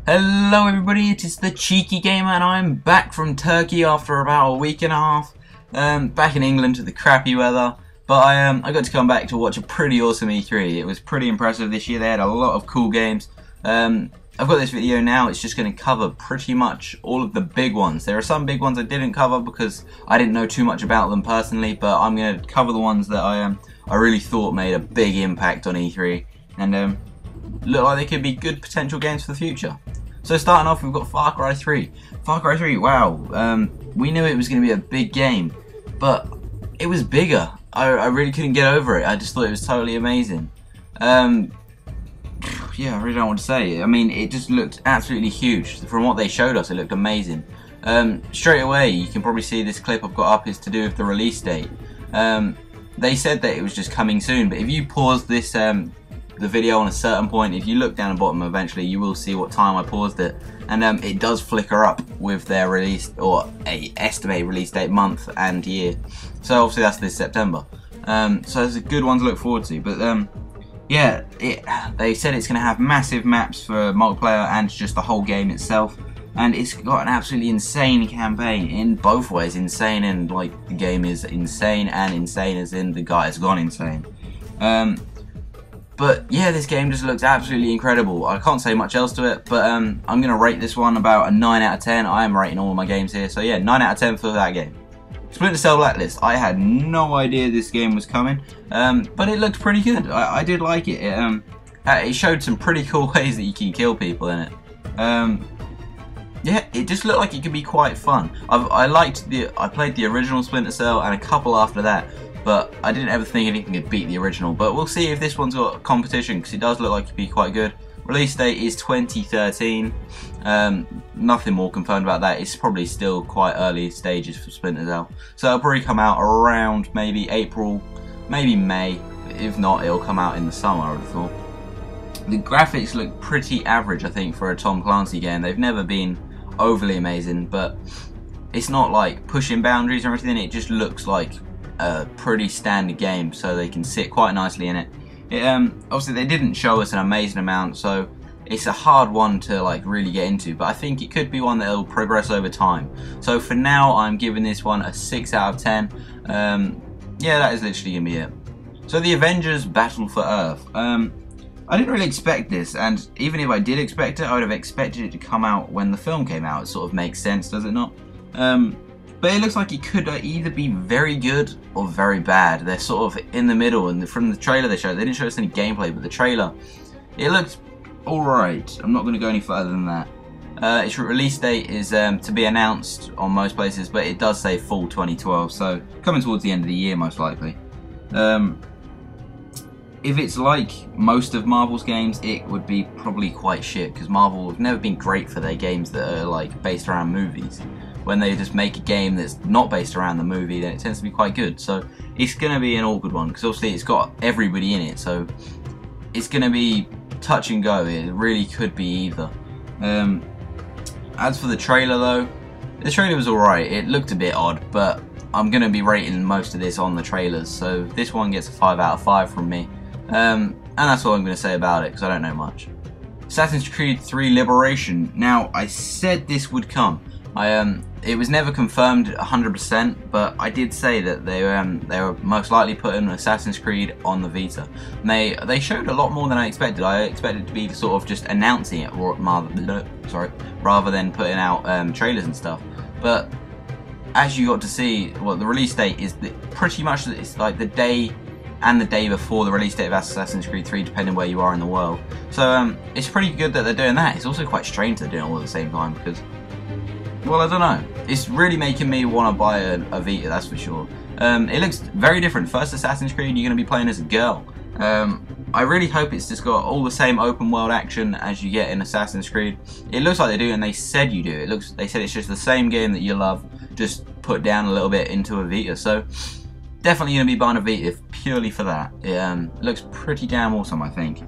Hello everybody, it is the Cheeky Gamer and I'm back from Turkey after about a week and a half. Back in England to the crappy weather. But I got to come back to watch a pretty awesome E3. It was pretty impressive this year. They had a lot of cool games. I've got this video now, it's just going to cover pretty much all of the big ones. There are some big ones I didn't cover because I didn't know too much about them personally, but I'm going to cover the ones that I really thought made a big impact on E3 and look like they could be good potential games for the future. So starting off, we've got FarCry 3. FarCry 3, wow, we knew it was going to be a big game, but it was bigger. I really couldn't get over it. I just thought it was totally amazing. Yeah, I really don't know what to say. I mean, it just looked absolutely huge. From what they showed us, it looked amazing. Straight away, you can probably see this clip I've got up is to do with the release date. They said that it was just coming soon, but if you pause this the video on a certain point, if you look down the bottom eventually, you will see what time I paused it, and it does flicker up with their release, or a estimated release date, month and year. So obviously that's this September. So it's a good one to look forward to. But yeah, they said it's going to have massive maps for multiplayer and just the whole game itself, and it's got an absolutely insane campaign in both ways. Insane and like the game is insane, and insane as in the guy has gone insane. But yeah, this game just looks absolutely incredible. I can't say much else to it, but I'm going to rate this one about a 9 out of 10. I am rating all of my games here, so yeah, 9 out of 10 for that game. Splinter Cell Blacklist. I had no idea this game was coming, but it looked pretty good. I did like it. It showed some pretty cool ways that you can kill people in it. Yeah, it just looked like it could be quite fun. I played the original Splinter Cell and a couple after that, but I didn't ever think anything could beat the original. But we'll see if this one's got competition, because it does look like it'd be quite good. Release date is 2013. Nothing more confirmed about that. It's probably still quite early stages for Splinter Cell. So it'll probably come out around maybe April, maybe May. If not, it'll come out in the summer, I would have thought. The graphics look pretty average, I think, for a Tom Clancy game. They've never been overly amazing, but it's not like pushing boundaries or anything. It just looks like a pretty standard game, so they can sit quite nicely in it. Obviously they didn't show us an amazing amount, so it's a hard one to like really get into, but I think it could be one that will progress over time. So for now, I'm giving this one a 6 out of 10. Yeah, that is literally gonna be it. So the Avengers Battle for Earth. I didn't really expect this, and even if I did expect it, I would have expected it to come out when the film came out. It sort of makes sense, does it not? But it looks like it could either be very good or very bad. They're sort of in the middle, and from the trailer they showed, they didn't show us any gameplay, but the trailer, it looked alright. I'm not going to go any further than that. Its release date is to be announced on most places, but it does say fall 2012, so coming towards the end of the year most likely. If it's like most of Marvel's games, it would be probably quite shit, because Marvel have never been great for their games that are like based around movies. When they just make a game that's not based around the movie, then it tends to be quite good. So it's going to be an awkward one, because obviously it's got everybody in it, so it's going to be touch and go. It really could be either. As for the trailer though, the trailer was alright. It looked a bit odd, but I'm going to be rating most of this on the trailers, so this one gets a 5 out of 5 from me. And that's all I'm going to say about it, because I don't know much. Assassin's Creed 3 Liberation. Now, I said this would come. It was never confirmed 100%, but I did say that they were most likely putting Assassin's Creed on the Vita. And they showed a lot more than I expected. I expected it to be sort of just announcing it, rather than putting out trailers and stuff. But as you got to see, well, the release date is pretty much, it's like the day and the day before the release date of Assassin's Creed 3, depending where you are in the world. So it's pretty good that they're doing that. It's also quite strange they're doing it all at the same time, because, well, I don't know. It's really making me want to buy a Vita, that's for sure. It looks very different. First Assassin's Creed, you're going to be playing as a girl. I really hope it's just got all the same open world action as you get in Assassin's Creed. It looks like they do, and they said you do. They said it's just the same game that you love, just put down a little bit into a Vita. So definitely going to be buying a Vita purely for that. It looks pretty damn awesome, I think.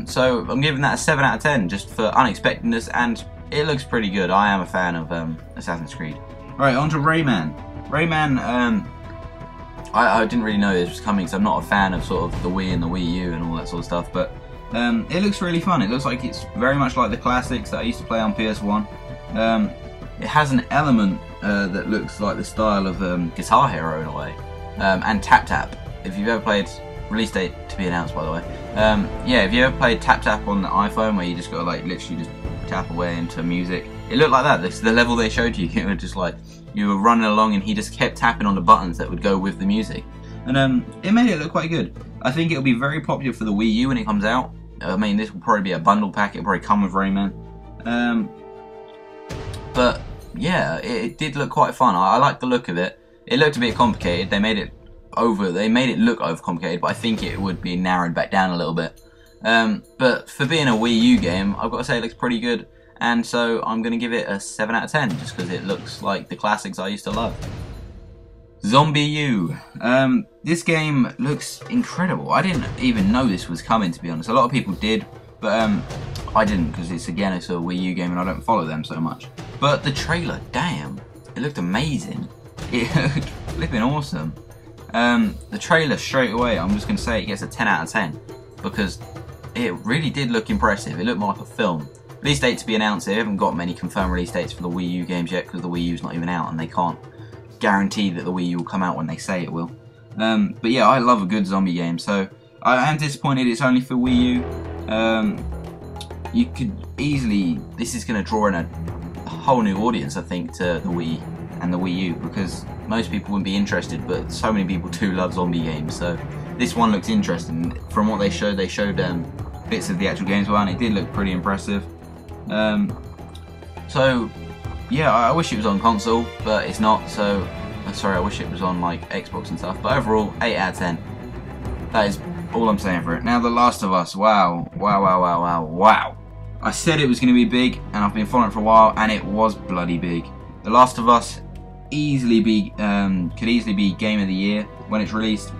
So I'm giving that a 7 out of 10 just for unexpectedness, and it looks pretty good. I am a fan of Assassin's Creed. Alright, on to Rayman. Rayman, I didn't really know this was coming, because I'm not a fan of sort of the Wii and the Wii U and all that sort of stuff, but It looks really fun. It looks like it's very much like the classics that I used to play on PS1. It has an element that looks like the style of Guitar Hero in a way, and Tap Tap. If you've ever played, release date to be announced by the way. Yeah, if you ever played Tap Tap on the iPhone, where you just gotta like literally just tap away into music, it looked like that. This is the level they showed you. It was just like you were running along and he just kept tapping on the buttons that would go with the music, and it made it look quite good. I think it'll be very popular for the Wii U when it comes out. I mean, this will probably be a bundle pack. It'll probably come with Rayman. But yeah, it did look quite fun. I like the look of it. It looked a bit complicated. They made it look overcomplicated, but I think it would be narrowed back down a little bit. But for being a Wii U game, I've got to say it looks pretty good. And so I'm going to give it a 7 out of 10, just because it looks like the classics I used to love. ZombiU. This game looks incredible. I didn't even know this was coming, to be honest. A lot of people did, but I didn't, because it's a Wii U game and I don't follow them so much. But the trailer, damn, it looked amazing. It looked flipping awesome. The trailer straight away, I'm just going to say it gets a 10 out of 10, because it really did look impressive. It looked more like a film. Release date to be announced. They haven't got many confirmed release dates for the Wii U games yet, because the Wii U's not even out and they can't guarantee that the Wii U will come out when they say it will. But yeah, I love a good zombie game, so I am disappointed it's only for Wii U. You could easily, this is going to draw in a whole new audience, I think, to the Wii and the Wii U, because most people wouldn't be interested, but so many people do love zombie games, so this one looks interesting. From what they showed bits of the actual games, well, and it did look pretty impressive. So yeah, I wish it was on console, but it's not, so sorry, I wish it was on like Xbox and stuff, but overall 8 out of 10. That is all I'm saying for it. Now, The Last of Us, wow. I said it was going to be big, and I've been following it for a while, and it was bloody big. The Last of Us could easily be Game of the Year when it's released.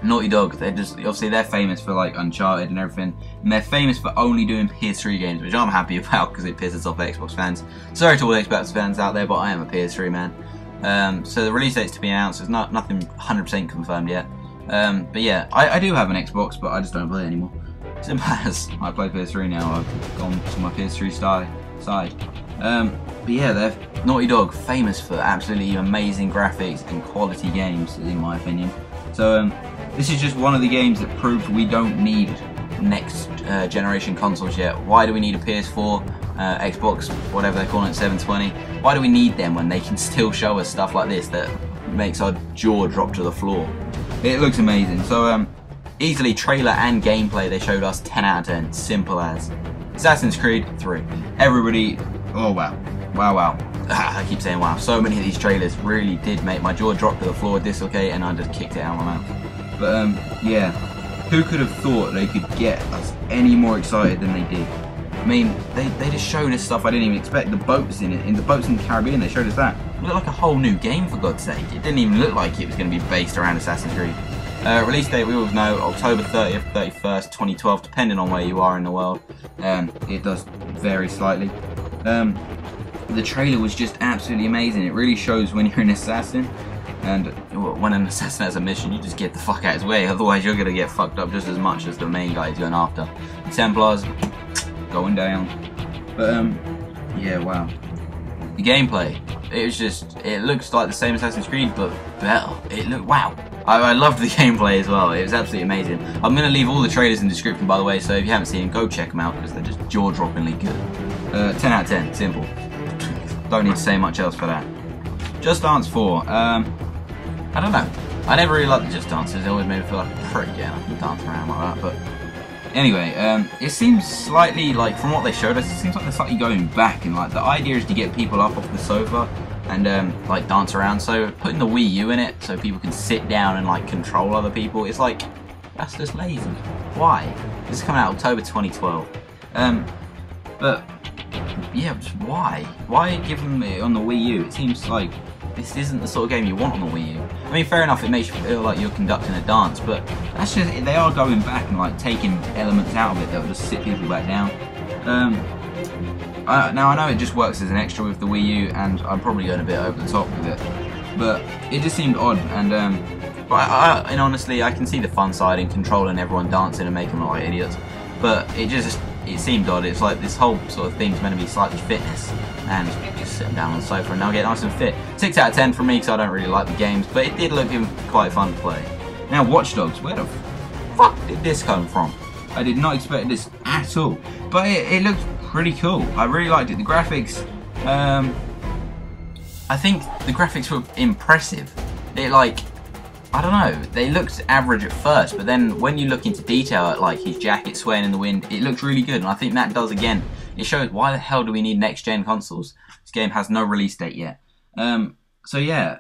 Naughty Dog, obviously they're famous for like Uncharted and everything, and they're famous for only doing PS3 games, which I'm happy about because it pisses off Xbox fans. Sorry to all Xbox fans out there, but I am a PS3 man. So the release date's to be announced. There's nothing 100% confirmed yet. But yeah, I do have an Xbox, but I just don't play it anymore. Simple as. I play PS3 now. I've gone to my PS3 side. But yeah, they're Naughty Dog, famous for absolutely amazing graphics and quality games, in my opinion. So this is just one of the games that proved we don't need next generation consoles yet. Why do we need a PS4, Xbox, whatever they're calling it, 720? Why do we need them when they can still show us stuff like this that makes our jaw drop to the floor? It looks amazing. So easily trailer and gameplay they showed us 10 out of 10. Simple as. Assassin's Creed 3. Everybody, oh wow. I keep saying wow. So many of these trailers really did make my jaw drop to the floor, dislocate, and I just kicked it out of my mouth. But yeah, who could have thought they could get us any more excited than they did? I mean, they just showed us stuff I didn't even expect. The boats in it, in the boats in the Caribbean, they showed us that. It looked like a whole new game, for God's sake. It didn't even look like it was going to be based around Assassin's Creed. Release date, we all know, October 30th, 31st, 2012, depending on where you are in the world. It does vary slightly. The trailer was just absolutely amazing. It really shows when you're an assassin, and when an assassin has a mission, you just get the fuck out of his way, otherwise you're going to get fucked up just as much as the main guy is going after. The Templars, going down. But yeah, wow. The gameplay, it looks like the same Assassin's Creed, but better. It looked, wow. I loved the gameplay as well. It was absolutely amazing. I'm going to leave all the trailers in the description, by the way, so if you haven't seen them, go check them out, because they're just jaw-droppingly good. 10 out of 10, simple. Don't need to say much else for that. Just Dance 4. I don't know. I never really liked the Just Dances. It always made me feel like a prick getting up and dancing around like that. But anyway, it seems slightly like, from what they showed us, it seems like they're slightly going back. And like the idea is to get people up off the sofa and like dance around. So putting the Wii U in it so people can sit down and like control other people, it's like, that's just lazy. Why? This is coming out October 2012. But yeah, just why? Why give them it on the Wii U? It seems like this isn't the sort of game you want on the Wii U. I mean, fair enough, it makes you feel like you're conducting a dance, but that's just, they are going back and like taking elements out of it that will just sit people back down. Now I know it just works as an extra with the Wii U, and I'm probably going a bit over the top with it, but it just seemed odd. And and honestly, I can see the fun side in controlling everyone dancing and making them look like idiots. but it seemed odd. It's like this whole sort of thing's meant to be slightly fitness, and just sitting down on the sofa and now get nice and fit. 6 out of 10 for me because I don't really like the games, but it did look quite fun to play. Now Watch Dogs, where the fuck did this come from? I did not expect this at all, but it looked pretty cool. I really liked it. The graphics, I think the graphics were impressive. I don't know, they looked average at first, but then when you look into detail at like his jacket swaying in the wind, it looked really good, and I think that does again. It shows why the hell do we need next-gen consoles? This game has no release date yet. So yeah,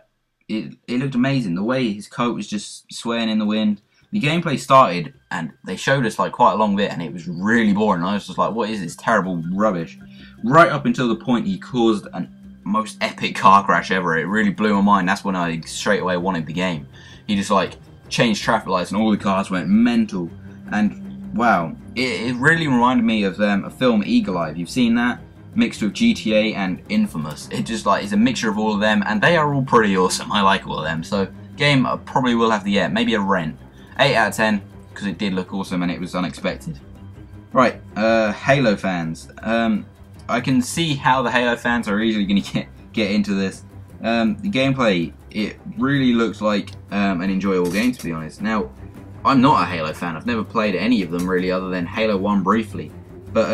it looked amazing. The way his coat was just swaying in the wind. The gameplay started, and they showed us like quite a long bit, and it was really boring. I was just like, what is this terrible rubbish? Right up until the point he caused an most epic car crash ever. It really blew my mind. That's when I straight away wanted the game. He just like changed traffic lights and all the cars went mental, and wow, it really reminded me of a film, Eagle Eye. You've seen that? Mixed with GTA and Infamous. It just like is a mixture of all of them, and they are all pretty awesome. I like all of them. So game I probably will have to get, maybe a rent. 8 out of 10 because it did look awesome and it was unexpected. Right, Halo fans. I can see how the Halo fans are easily going to get into this. The gameplay, it really looks like an enjoyable game, to be honest. Now, I'm not a Halo fan. I've never played any of them really, other than Halo 1 briefly. But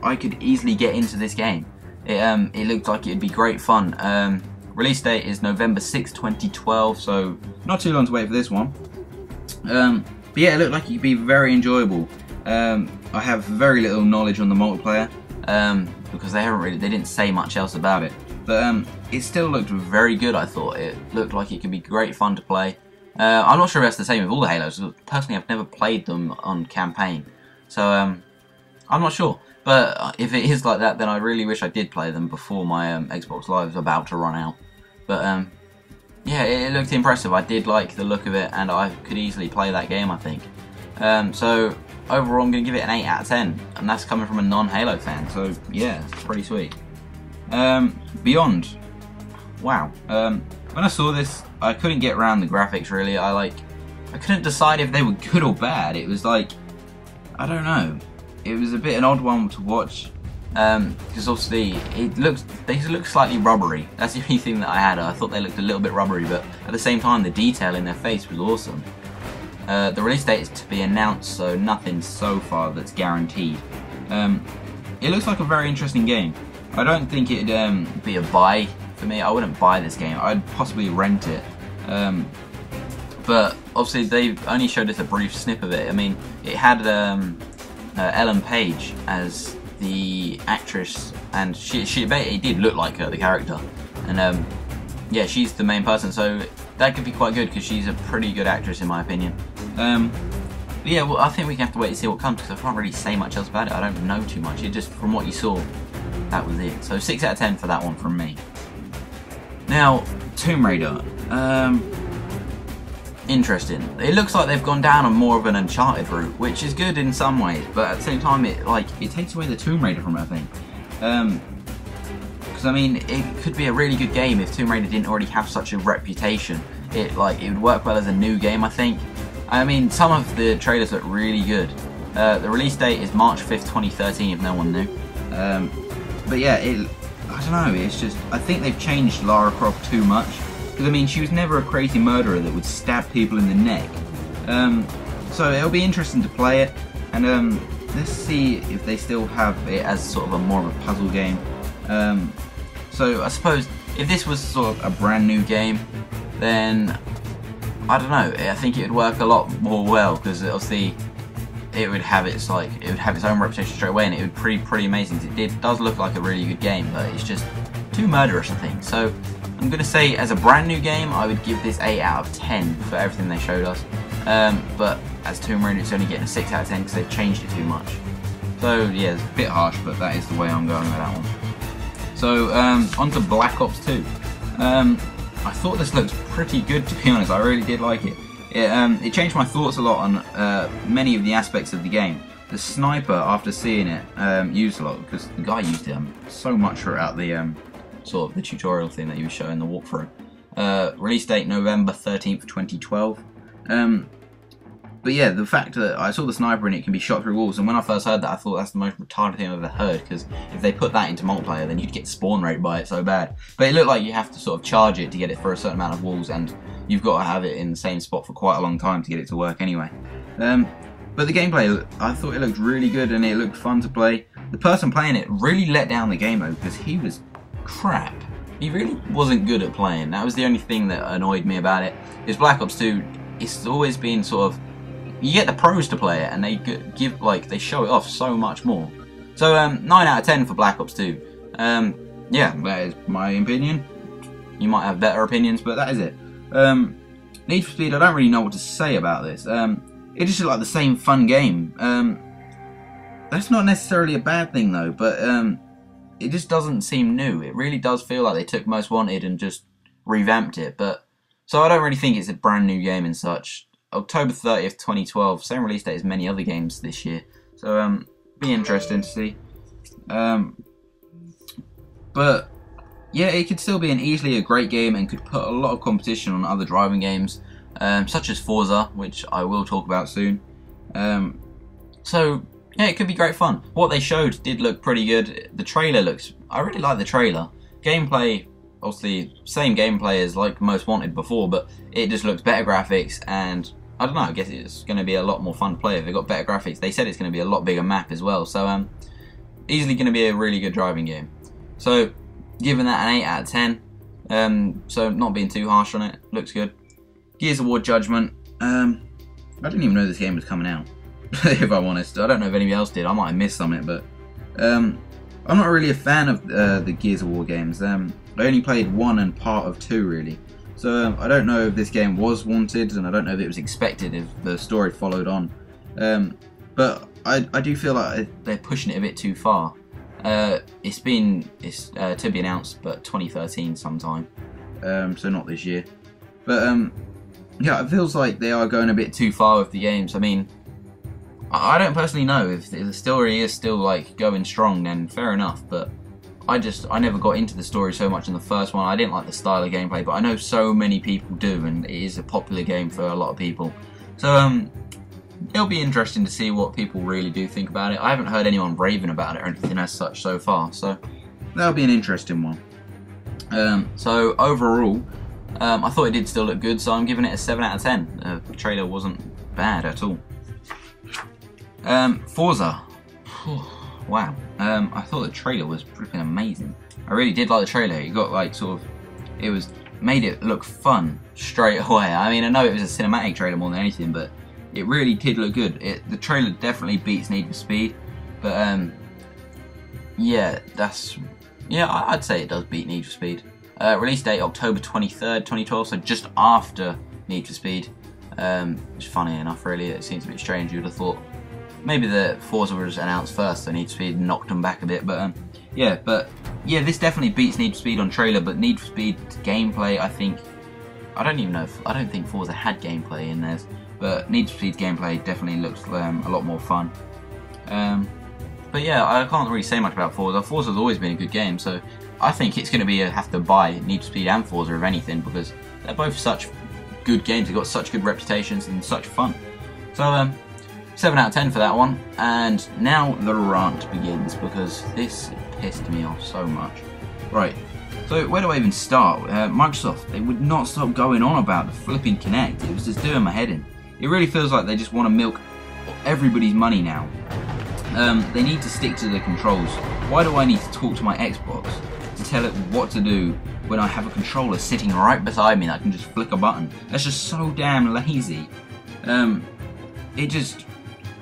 I could easily get into this game. It looked like it'd be great fun. Release date is November 6, 2012, so not too long to wait for this one. But yeah, it looked like it could be very enjoyable. I have very little knowledge on the multiplayer because they didn't say much else about it. But it still looked very good. I thought it looked like it could be great fun to play. I'm not sure if that's the same with all the Halos. Personally, I've never played them on campaign, so I'm not sure. But if it is like that, then I really wish I did play them before my Xbox Live is about to run out. But yeah, it looked impressive. I did like the look of it, and I could easily play that game, I think. So overall, I'm going to give it an 8 out of 10, and that's coming from a non-Halo fan. So yeah, it's pretty sweet. Beyond, wow. When I saw this, I couldn't get around the graphics really. I couldn't decide if they were good or bad. It was like, I don't know. It was a bit an odd one to watch. Because obviously they look slightly rubbery. That's the only thing that I had. I thought they looked a little bit rubbery, but at the same time the detail in their face was awesome. The release date is to be announced, so nothing so far that's guaranteed. It looks like a very interesting game. I don't think it'd be a buy for me. I wouldn't buy this game. I'd possibly rent it. But obviously they've only showed us a brief snip of it. I mean, it had Ellen Page as the actress, and it did look like her, the character, and yeah, she's the main person, so that could be quite good because she's a pretty good actress in my opinion. But yeah, well, I think we have to wait and see what comes because I can't really say much else about it. I don't know too much. It just, from what you saw, that was it. So 6 out of 10 for that one from me. Now, Tomb Raider. Interesting. It looks like they've gone down on more of an Uncharted route, which is good in some ways, but at the same time, it takes away the Tomb Raider from it, I think. Because I mean, it could be a really good game if Tomb Raider didn't already have such a reputation. It would work well as a new game, I think. I mean, some of the trailers look really good. The release date is March 5th, 2013, if no one knew. But yeah, I don't know. It's just, I think they've changed Lara Croft too much. Because, I mean, she was never a crazy murderer that would stab people in the neck. So it'll be interesting to play it, and let's see if they still have it as sort of more of a puzzle game. So I suppose if this was sort of a brand new game, then I don't know. I think it would work a lot more well because obviously it would have its own reputation straight away, and it would be pretty amazing. It does look like a really good game, but it's just too murderous, I think. So I'm going to say, as a brand new game, I would give this 8 out of 10 for everything they showed us. But as Tomb Raider, it's only getting a 6 out of 10 because they've changed it too much. So yeah, it's a bit harsh, but that is the way I'm going with that one. So on to Black Ops 2. I thought this looked pretty good, to be honest. I really did like it. It changed my thoughts a lot on many of the aspects of the game. The sniper, after seeing it used a lot, because the guy used it so much throughout the sort of the tutorial thing that he was showing the walkthrough. Release date November 13th, 2012. But yeah, the fact that I saw the sniper and it can be shot through walls, and when I first heard that, I thought that's the most retarded thing I've ever heard, because if they put that into multiplayer, then you'd get spawn rate by it so bad. But it looked like you have to sort of charge it to get it for a certain amount of walls, and you've got to have it in the same spot for quite a long time to get it to work anyway. But the gameplay, I thought it looked really good and it looked fun to play. The person playing it really let down the game though, because he was crap. He really wasn't good at playing. That was the only thing that annoyed me about it. Is Black Ops 2, it's always been sort of, you get the pros to play it and they give, like, they show it off so much more. So 9 out of 10 for Black Ops 2. Yeah, that is my opinion. You might have better opinions, but that is it. Need for Speed, I don't really know what to say about this. It just looked like the same fun game. That's not necessarily a bad thing though, but it just doesn't seem new. It really does feel like they took Most Wanted and just revamped it. But so I don't really think it's a brand new game and such. October 30th, 2012, same release date as many other games this year. So be interesting to see. But yeah, it could still be easily a great game and could put a lot of competition on other driving games, such as Forza, which I will talk about soon. So yeah, it could be great fun. What they showed did look pretty good. The trailer looks, I really like the trailer. Gameplay, obviously same gameplay as like Most Wanted before, but it just looks better graphics, and I don't know, I guess it's going to be a lot more fun to play if they've got better graphics. They said it's going to be a lot bigger map as well, so easily going to be a really good driving game. So giving that an 8 out of 10, so not being too harsh on it, looks good. Gears of War Judgement, I didn't even know this game was coming out, if I'm honest. I don't know if anybody else did, I might have missed something, but I'm not really a fan of the Gears of War games. I only played 1 and part of 2 really. So I don't know if this game was wanted, and I don't know if it was expected, if the story followed on. But I do feel like they're pushing it a bit too far. It's to be announced, but 2013 sometime, so not this year. But yeah, it feels like they are going a bit too far with the games. I mean, I don't personally know if the story is still like going strong, then fair enough, but I never got into the story so much in the first one. I didn't like the style of gameplay, but I know so many people do, and it is a popular game for a lot of people. So it'll be interesting to see what people really do think about it. I haven't heard anyone raving about it or anything as such so far, so that'll be an interesting one. So overall, I thought it did still look good, so I'm giving it a 7 out of 10. The trailer wasn't bad at all. Forza. Wow. I thought the trailer was freaking amazing. I really did like the trailer. It got like made it look fun straight away. I mean, I know it was a cinematic trailer more than anything, but it really did look good. The trailer definitely beats Need for Speed, but yeah, I'd say it does beat Need for Speed. Release date October 23rd, 2012, so just after Need for Speed. Which, funny enough, really, it seems a bit strange. You'd have thought maybe the Forza was announced first, so Need for Speed knocked them back a bit. But yeah, this definitely beats Need for Speed on trailer. But Need for Speed gameplay, I don't think Forza had gameplay in theirs. But Need for Speed gameplay definitely looks a lot more fun. But yeah, I can't really say much about Forza. Forza's always been a good game, so I think it's going to be have to buy Need for Speed and Forza if anything, because they're both such good games. They've got such good reputations and such fun. So 7 out of 10 for that one. And now the rant begins, because this pissed me off so much. Right, so where do I even start? Microsoft, they would not stop going on about the flipping Kinnect. It was just doing my head in. It really feels like they just want to milk everybody's money now. They need to stick to the controls. Why do I need to talk to my Xbox to tell it what to do when I have a controller sitting right beside me that I can just flick a button? That's just so damn lazy.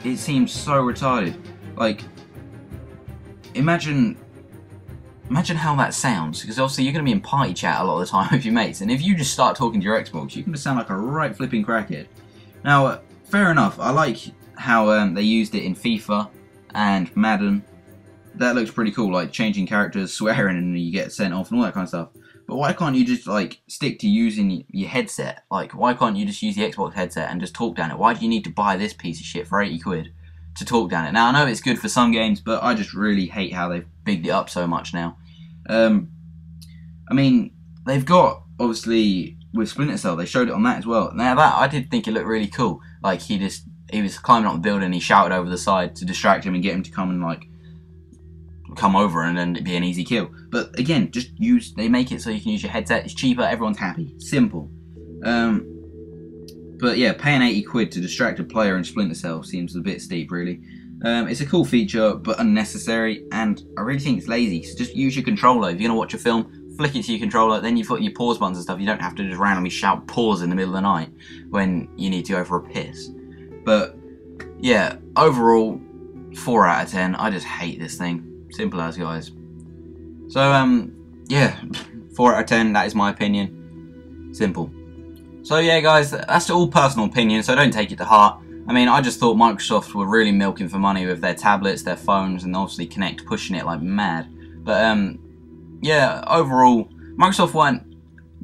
It seems so retarded. Like, imagine how that sounds, because obviously you're going to be in party chat a lot of the time with your mates, and if you just start talking to your Xbox, you can just sound like a right flipping crackhead. Now, fair enough, I like how they used it in FIFA and Madden. That looks pretty cool, like changing characters, swearing, and you get sent off and all that kind of stuff. But why can't you just like stick to using your headset? Like, why can't you just use the Xbox headset and just talk down it? Why do you need to buy this piece of shit for 80 quid to talk down it? Now, I know it's good for some games, but I just really hate how they've bigged it up so much now. I mean, they've got, obviously, with Splinter Cell, they showed it on that as well. Now, that, I did think it looked really cool. Like he was climbing up the building and he shouted over the side to distract him and get him to come and like come over, and then it'd be an easy kill. But again, just they make it so you can use your headset. It's cheaper, everyone's happy. Simple. But yeah, paying 80 quid to distract a player in Splinter Cell seems a bit steep, really. It's a cool feature, but unnecessary, and I really think it's lazy. So just use your controller. If you're going to watch a film, flick it to your controller, then you've got your pause buttons and stuff. You don't have to just randomly shout pause in the middle of the night when you need to go for a piss. But yeah, overall, 4 out of 10. I just hate this thing. Simple as, guys. So, yeah, 4 out of 10, that is my opinion. Simple. So yeah, guys, that's all personal opinion, so don't take it to heart. I mean, I just thought Microsoft were really milking for money with their tablets, their phones, and obviously Kinnect pushing it like mad. But, yeah, overall, Microsoft weren't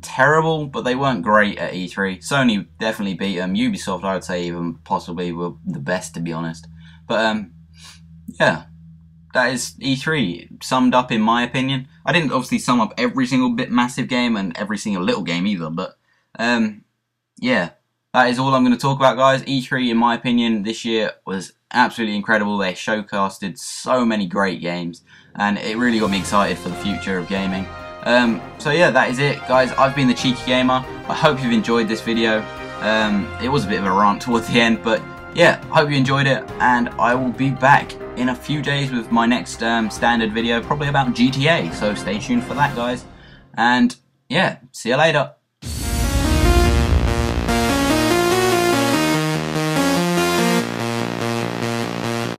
terrible, but they weren't great at E3. Sony definitely beat them. Ubisoft, I would say, even possibly were the best, to be honest. But, yeah. That is E3 summed up in my opinion. I didn't obviously sum up every single massive game and every single little game either, but yeah, that is all I'm going to talk about, guys. E3 in my opinion this year was absolutely incredible. They showcased so many great games and it really got me excited for the future of gaming. So yeah, that is it, guys. I've been the Cheeky Gamer. I hope you've enjoyed this video. It was a bit of a rant towards the end, but yeah, hope you enjoyed it, and I will be back in a few days with my next standard video, probably about GTA, so stay tuned for that, guys. And yeah, see you later.